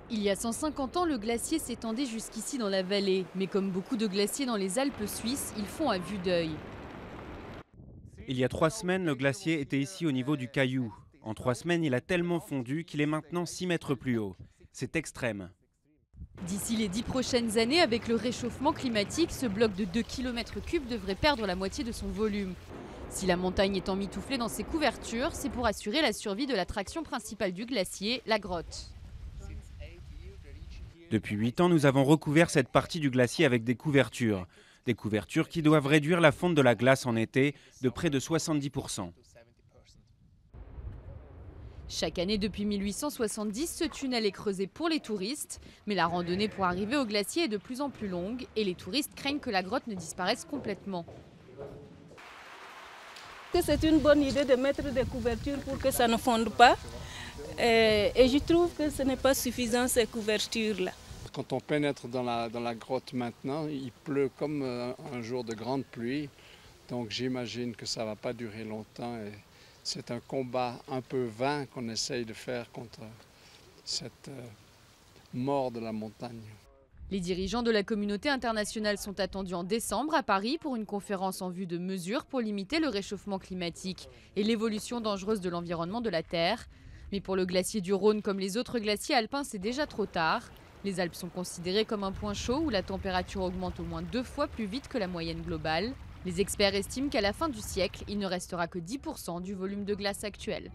Il y a 150 ans, le glacier s'étendait jusqu'ici dans la vallée. Mais comme beaucoup de glaciers dans les Alpes suisses, ils font à vue d'œil. Il y a 3 semaines, le glacier était ici au niveau du Caillou. En 3 semaines, il a tellement fondu qu'il est maintenant 6 mètres plus haut. C'est extrême. D'ici les 10 prochaines années, avec le réchauffement climatique, ce bloc de 2 km3 devrait perdre la moitié de son volume. Si la montagne est emmitouflée dans ses couvertures, c'est pour assurer la survie de l'attraction principale du glacier, la grotte. Depuis 8 ans, nous avons recouvert cette partie du glacier avec des couvertures. Des couvertures qui doivent réduire la fonte de la glace en été de près de 70%. Chaque année depuis 1870, ce tunnel est creusé pour les touristes. Mais la randonnée pour arriver au glacier est de plus en plus longue et les touristes craignent que la grotte ne disparaisse complètement. C'est une bonne idée de mettre des couvertures pour que ça ne fonde pas. Et je trouve que ce n'est pas suffisant ces couvertures-là. Quand on pénètre dans la grotte maintenant, il pleut comme un jour de grande pluie. Donc j'imagine que ça ne va pas durer longtemps. Et c'est un combat un peu vain qu'on essaye de faire contre cette mort de la montagne. Les dirigeants de la communauté internationale sont attendus en décembre à Paris pour une conférence en vue de mesures pour limiter le réchauffement climatique et l'évolution dangereuse de l'environnement de la Terre. Mais pour le glacier du Rhône comme les autres glaciers alpins, c'est déjà trop tard. Les Alpes sont considérées comme un point chaud où la température augmente au moins 2 fois plus vite que la moyenne globale. Les experts estiment qu'à la fin du siècle, il ne restera que 10% du volume de glace actuel.